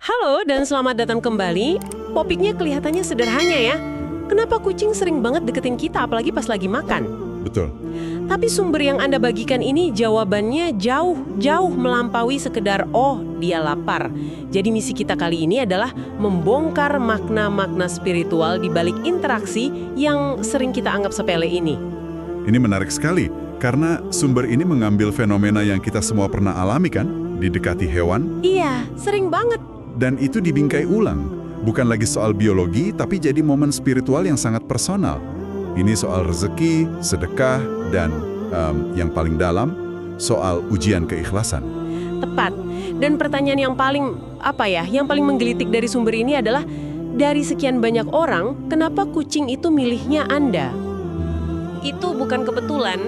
Halo dan selamat datang kembali. Topiknya kelihatannya sederhana ya. Kenapa kucing sering banget deketin kita apalagi pas lagi makan? Betul. Tapi sumber yang Anda bagikan ini jawabannya jauh melampaui sekedar oh dia lapar. Jadi misi kita kali ini adalah membongkar makna-makna spiritual di balik interaksi yang sering kita anggap sepele ini. Ini menarik sekali, karena sumber ini mengambil fenomena yang kita semua pernah alami kan? Didekati hewan, Iya, sering banget. dan itu dibingkai ulang. Bukan lagi soal biologi, tapi jadi momen spiritual yang sangat personal. Ini soal rezeki, sedekah, dan yang paling dalam, soal ujian keikhlasan. Tepat. Dan pertanyaan yang paling menggelitik dari sumber ini adalah dari sekian banyak orang, kenapa kucing itu milihnya Anda? Itu bukan kebetulan.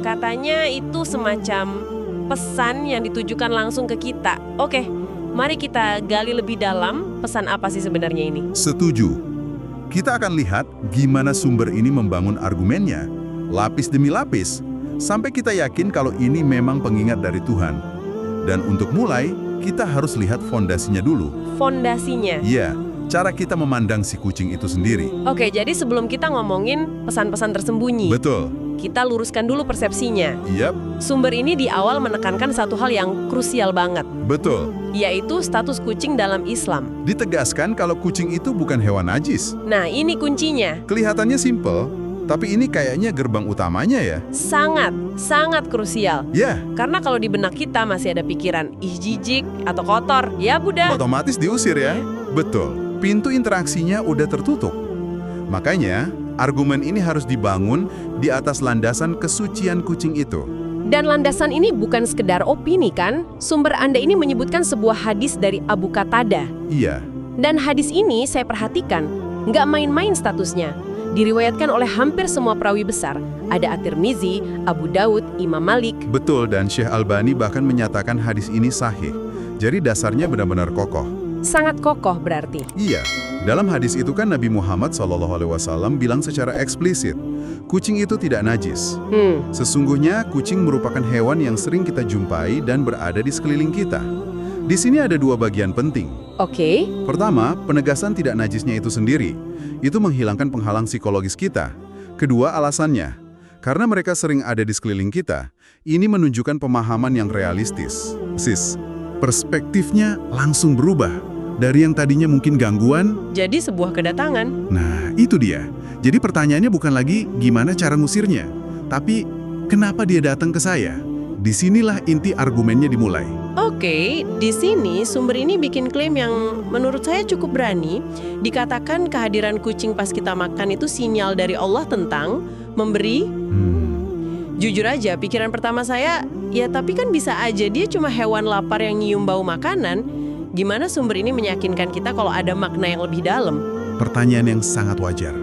Katanya itu semacam pesan yang ditujukan langsung ke kita. Oke, mari kita gali lebih dalam pesan apa sih sebenarnya ini. Setuju. Kita akan lihat gimana sumber ini membangun argumennya, lapis demi lapis, sampai kita yakin kalau ini memang pengingat dari Tuhan. Dan untuk mulai, kita harus lihat fondasinya dulu. Fondasinya. Iya, cara kita memandang si kucing itu sendiri. Oke, jadi sebelum kita ngomongin pesan-pesan tersembunyi, Betul. kita luruskan dulu persepsinya. Yap, Sumber ini di awal menekankan satu hal yang krusial banget, betul. yaitu status kucing dalam Islam. Ditegaskan kalau kucing itu bukan hewan najis. Nah, ini kuncinya. Kelihatannya simple, tapi ini kayaknya gerbang utamanya ya. Sangat krusial. Ya, Karena kalau di benak kita masih ada pikiran, ih jijik atau kotor, ya Buddha. otomatis diusir ya. Betul, pintu interaksinya udah tertutup. Makanya, argumen ini harus dibangun di atas landasan kesucian kucing itu. Dan landasan ini bukan sekedar opini kan? Sumber Anda ini menyebutkan sebuah hadis dari Abu Qatada. Iya, Dan hadis ini saya perhatikan, nggak main-main statusnya. Diriwayatkan oleh hampir semua perawi besar. Ada At-Tirmizi, Abu Daud, Imam Malik. betul, dan Syekh Albani bahkan menyatakan hadis ini sahih. Jadi dasarnya benar-benar kokoh. Sangat kokoh berarti. Iya, dalam hadis itu kan Nabi Muhammad SAW bilang secara eksplisit, kucing itu tidak najis. Sesungguhnya kucing merupakan hewan yang sering kita jumpai dan berada di sekeliling kita. Di sini ada dua bagian penting. Oke. Pertama, penegasan tidak najisnya itu sendiri. Itu menghilangkan penghalang psikologis kita. Kedua, alasannya. Karena mereka sering ada di sekeliling kita, ini menunjukkan pemahaman yang realistis. Perspektifnya langsung berubah. Dari yang tadinya mungkin gangguan, Jadi sebuah kedatangan. nah itu dia. Jadi pertanyaannya bukan lagi gimana cara ngusirnya, tapi kenapa dia datang ke saya? Disinilah inti argumennya dimulai. Oke, di sini sumber ini bikin klaim yang menurut saya cukup berani. Dikatakan kehadiran kucing pas kita makan itu sinyal dari Allah tentang memberi. Jujur aja, pikiran pertama saya, ya tapi kan bisa aja dia cuma hewan lapar yang nyium bau makanan. Gimana sumber ini meyakinkan kita kalau ada makna yang lebih dalam? Pertanyaan yang sangat wajar.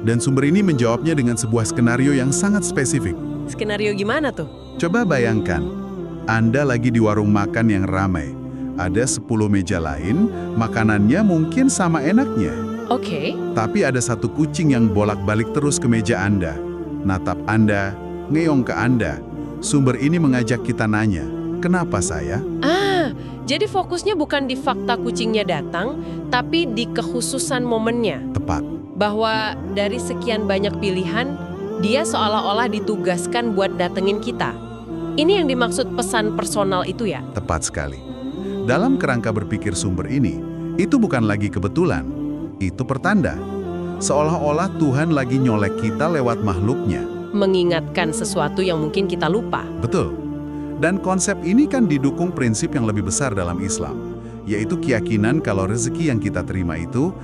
Dan sumber ini menjawabnya dengan sebuah skenario yang sangat spesifik. Skenario gimana tuh? Coba bayangkan, Anda lagi di warung makan yang ramai. Ada 10 meja lain, makanannya mungkin sama enaknya. Oke. Tapi ada satu kucing yang bolak-balik terus ke meja Anda. Natap Anda, ngeong ke Anda. Sumber ini mengajak kita nanya, kenapa saya? Jadi fokusnya bukan di fakta kucingnya datang, tapi di kekhususan momennya. Tepat. Bahwa dari sekian banyak pilihan, dia seolah-olah ditugaskan buat datengin kita. Ini yang dimaksud pesan personal itu ya? Tepat sekali. Dalam kerangka berpikir sumber ini, itu bukan lagi kebetulan. Itu pertanda. Seolah-olah Tuhan lagi nyolek kita lewat makhluknya. Mengingatkan sesuatu yang mungkin kita lupa. Betul. Dan konsep ini kan didukung prinsip yang lebih besar dalam Islam, yaitu keyakinan kalau rezeki yang kita terima itu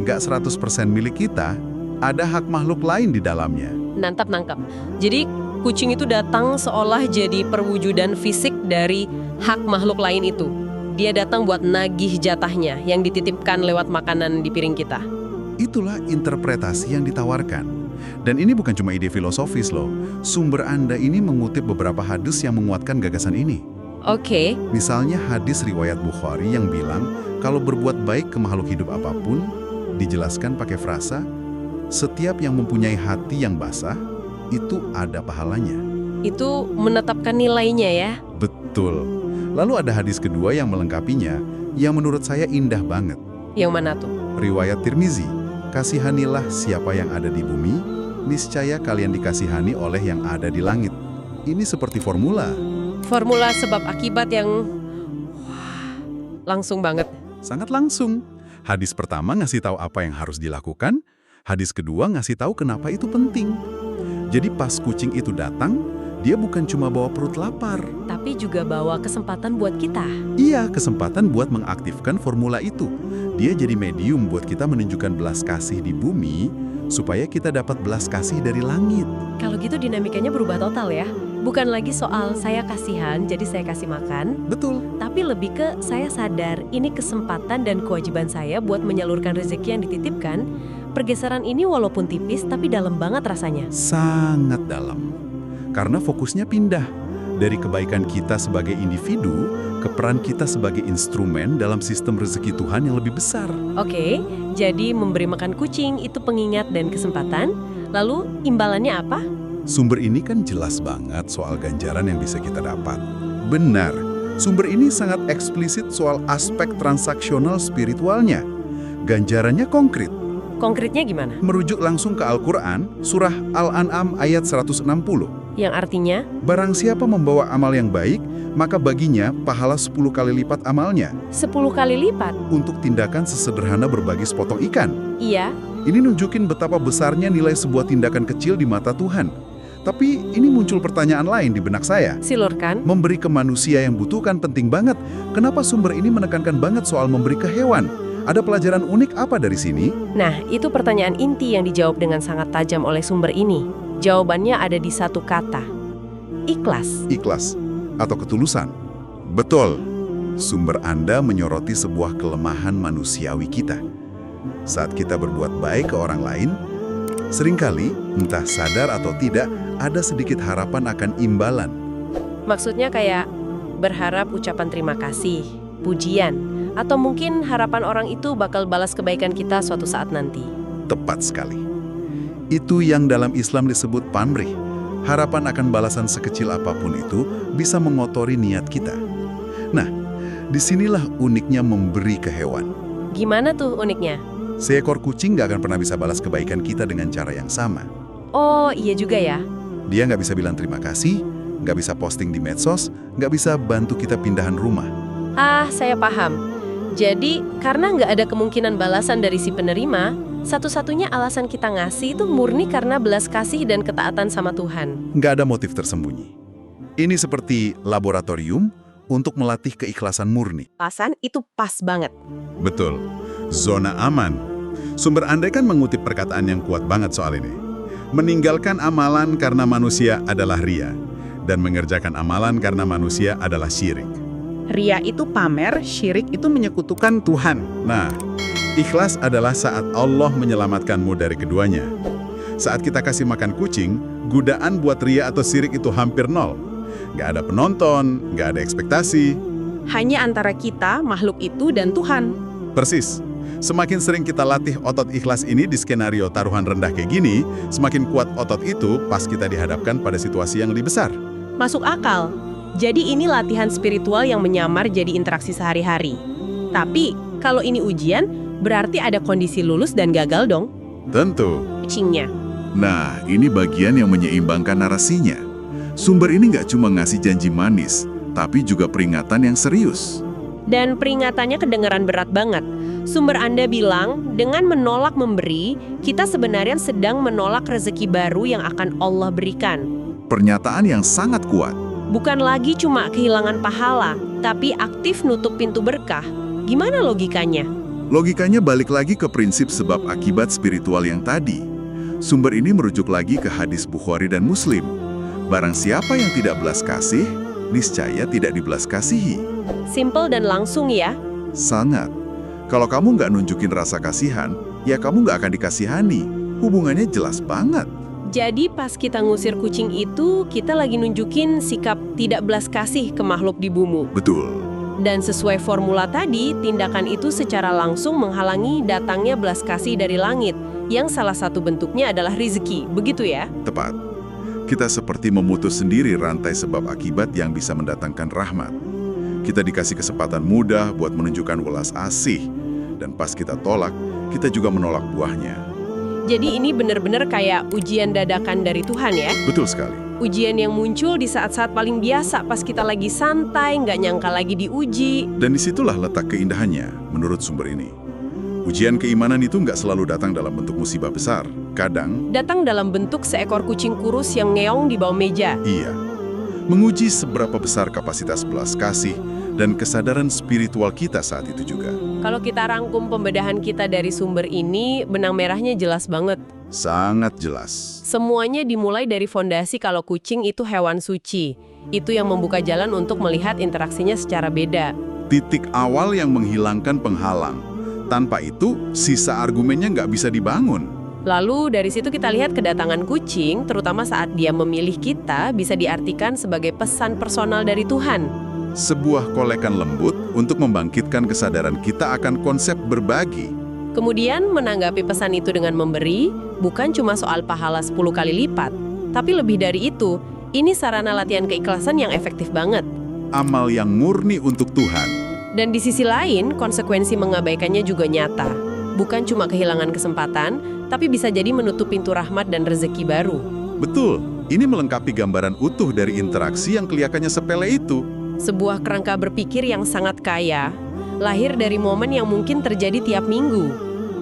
nggak 100% milik kita, ada hak makhluk lain di dalamnya. Nangkap. Jadi kucing itu datang seolah jadi perwujudan fisik dari hak makhluk lain itu. Dia datang buat nagih jatahnya yang dititipkan lewat makanan di piring kita. Itulah interpretasi yang ditawarkan. Dan ini bukan cuma ide filosofis loh. Sumber Anda ini mengutip beberapa hadis yang menguatkan gagasan ini. Oke. Misalnya hadis riwayat Bukhari yang bilang kalau berbuat baik ke makhluk hidup apapun, dijelaskan pakai frasa, setiap yang mempunyai hati yang basah, itu ada pahalanya. Itu menetapkan nilainya ya? Betul. Lalu ada hadis kedua yang melengkapinya, yang menurut saya indah banget. Yang mana tuh? Riwayat Tirmizi, kasihanilah siapa yang ada di bumi, niscaya kalian dikasihani oleh yang ada di langit. Ini seperti formula. Formula sebab akibat yang langsung banget. Sangat langsung. Hadis pertama ngasih tahu apa yang harus dilakukan, hadis kedua ngasih tahu kenapa itu penting. Jadi pas kucing itu datang, dia bukan cuma bawa perut lapar. Tapi juga bawa kesempatan buat kita. Iya, kesempatan buat mengaktifkan formula itu. Dia jadi medium buat kita menunjukkan belas kasih di bumi, supaya kita dapat belas kasih dari langit. Kalau gitu dinamikanya berubah total ya. Bukan lagi soal saya kasihan, jadi saya kasih makan. Betul. Tapi lebih ke saya sadar ini kesempatan dan kewajiban saya buat menyalurkan rezeki yang dititipkan. Pergeseran ini walaupun tipis, tapi dalam banget rasanya. Sangat dalam. Karena fokusnya pindah dari kebaikan kita sebagai individu ke peran kita sebagai instrumen dalam sistem rezeki Tuhan yang lebih besar. Oke, jadi memberi makan kucing itu pengingat dan kesempatan. Lalu imbalannya apa? Sumber ini kan jelas banget soal ganjaran yang bisa kita dapat. Benar, sumber ini sangat eksplisit soal aspek transaksional spiritualnya. Ganjarannya konkret. Konkretnya gimana? Merujuk langsung ke Al-Quran, surah Al-An'am ayat 160. Yang artinya? Barang siapa membawa amal yang baik, maka baginya pahala 10 kali lipat amalnya. 10 kali lipat? Untuk tindakan sesederhana berbagi sepotong ikan. Iya. Ini nunjukin betapa besarnya nilai sebuah tindakan kecil di mata Tuhan. Tapi ini muncul pertanyaan lain di benak saya. Silurkan. Memberi ke manusia yang butuhkan penting banget. Kenapa sumber ini menekankan banget soal memberi ke hewan? Ada pelajaran unik apa dari sini? Nah, itu pertanyaan inti yang dijawab dengan sangat tajam oleh sumber ini. Jawabannya ada di satu kata. Ikhlas. Ikhlas atau ketulusan. Betul. Sumber Anda menyoroti sebuah kelemahan manusiawi kita. Saat kita berbuat baik ke orang lain, seringkali, entah sadar atau tidak, ada sedikit harapan akan imbalan. Maksudnya kayak berharap ucapan terima kasih, pujian, atau mungkin harapan orang itu bakal balas kebaikan kita suatu saat nanti. Tepat sekali. Itu yang dalam Islam disebut pamrih. Harapan akan balasan sekecil apapun itu bisa mengotori niat kita. Nah, disinilah uniknya memberi ke hewan. Gimana tuh uniknya? Seekor kucing nggak akan pernah bisa balas kebaikan kita dengan cara yang sama. Oh, iya juga ya. Dia nggak bisa bilang terima kasih, nggak bisa posting di medsos, nggak bisa bantu kita pindahan rumah. Ah, saya paham. Jadi, karena nggak ada kemungkinan balasan dari si penerima, satu-satunya alasan kita ngasih itu murni karena belas kasih dan ketaatan sama Tuhan. Nggak ada motif tersembunyi. Ini seperti laboratorium untuk melatih keikhlasan murni. Alasan itu pas banget. Betul. Zona aman. Sumber Anda kan mengutip perkataan yang kuat banget soal ini. Meninggalkan amalan karena manusia adalah ria, dan mengerjakan amalan karena manusia adalah syirik. Ria itu pamer, syirik itu menyekutukan Tuhan. Nah, ikhlas adalah saat Allah menyelamatkanmu dari keduanya. Saat kita kasih makan kucing, godaan buat ria atau syirik itu hampir nol. Nggak ada penonton, nggak ada ekspektasi. Hanya antara kita, makhluk itu, dan Tuhan. Persis. Semakin sering kita latih otot ikhlas ini di skenario taruhan rendah kayak gini, semakin kuat otot itu pas kita dihadapkan pada situasi yang lebih besar. Masuk akal. Jadi ini latihan spiritual yang menyamar jadi interaksi sehari-hari. Tapi, kalau ini ujian, berarti ada kondisi lulus dan gagal dong. Tentu. Kucingnya. Nah, ini bagian yang menyeimbangkan narasinya. Sumber ini nggak cuma ngasih janji manis, tapi juga peringatan yang serius. Dan peringatannya kedengaran berat banget. Sumber Anda bilang, dengan menolak memberi, kita sebenarnya sedang menolak rezeki baru yang akan Allah berikan. Pernyataan yang sangat kuat. Bukan lagi cuma kehilangan pahala, tapi aktif nutup pintu berkah. Gimana logikanya? Logikanya balik lagi ke prinsip sebab akibat spiritual yang tadi. Sumber ini merujuk lagi ke hadis Bukhari dan Muslim. Barang siapa yang tidak belas kasih, niscaya tidak dibelas kasihi. Simple dan langsung ya. Sangat. Kalau kamu nggak nunjukin rasa kasihan, ya kamu nggak akan dikasihani. Hubungannya jelas banget. Jadi pas kita ngusir kucing itu, kita lagi nunjukin sikap tidak belas kasih ke makhluk di bumi. Betul. Dan sesuai formula tadi, tindakan itu secara langsung menghalangi datangnya belas kasih dari langit, yang salah satu bentuknya adalah rezeki, begitu ya? Tepat. Kita seperti memutus sendiri rantai sebab akibat yang bisa mendatangkan rahmat. Kita dikasih kesempatan mudah buat menunjukkan welas asih. Dan pas kita tolak, kita juga menolak buahnya. Jadi ini benar-benar kayak ujian dadakan dari Tuhan ya? Betul sekali. Ujian yang muncul di saat-saat paling biasa, pas kita lagi santai, nggak nyangka lagi diuji. Dan disitulah letak keindahannya, menurut sumber ini. Ujian keimanan itu nggak selalu datang dalam bentuk musibah besar. Kadang, Datang dalam bentuk seekor kucing kurus yang ngeong di bawah meja. iya. Menguji seberapa besar kapasitas belas kasih dan kesadaran spiritual kita saat itu juga. Kalau kita rangkum pembedahan kita dari sumber ini, benang merahnya jelas banget. Sangat jelas. Semuanya dimulai dari fondasi kalau kucing itu hewan suci. Itu yang membuka jalan untuk melihat interaksinya secara beda. Titik awal yang menghilangkan penghalang. Tanpa itu, sisa argumennya nggak bisa dibangun. Lalu dari situ kita lihat kedatangan kucing, terutama saat dia memilih kita, bisa diartikan sebagai pesan personal dari Tuhan. Sebuah kolekan lembut untuk membangkitkan kesadaran kita akan konsep berbagi. Kemudian menanggapi pesan itu dengan memberi, bukan cuma soal pahala 10 kali lipat, tapi lebih dari itu, ini sarana latihan keikhlasan yang efektif banget. Amal yang murni untuk Tuhan. Dan di sisi lain, konsekuensi mengabaikannya juga nyata. Bukan cuma kehilangan kesempatan, tapi bisa jadi menutup pintu rahmat dan rezeki baru. Betul, ini melengkapi gambaran utuh dari interaksi yang kelihatannya sepele itu. Sebuah kerangka berpikir yang sangat kaya, lahir dari momen yang mungkin terjadi tiap minggu.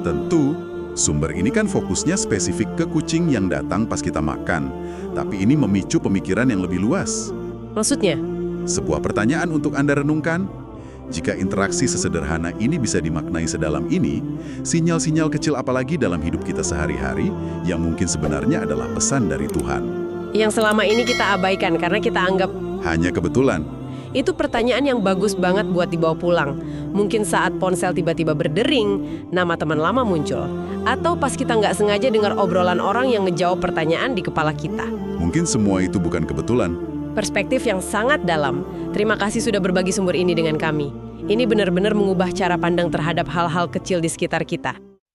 Tentu, sumber ini kan fokusnya spesifik ke kucing yang datang pas kita makan. Tapi ini memicu pemikiran yang lebih luas. Maksudnya? Sebuah pertanyaan untuk Anda renungkan. Jika interaksi sesederhana ini bisa dimaknai sedalam ini, sinyal-sinyal kecil apalagi dalam hidup kita sehari-hari yang mungkin sebenarnya adalah pesan dari Tuhan. Yang selama ini kita abaikan karena kita anggap Hanya kebetulan. itu pertanyaan yang bagus banget buat dibawa pulang. Mungkin saat ponsel tiba-tiba berdering, nama teman lama muncul. Atau pas kita nggak sengaja dengar obrolan orang yang ngejawab pertanyaan di kepala kita. Mungkin semua itu bukan kebetulan. Perspektif yang sangat dalam. Terima kasih sudah berbagi sumber ini dengan kami. Ini benar-benar mengubah cara pandang terhadap hal-hal kecil di sekitar kita.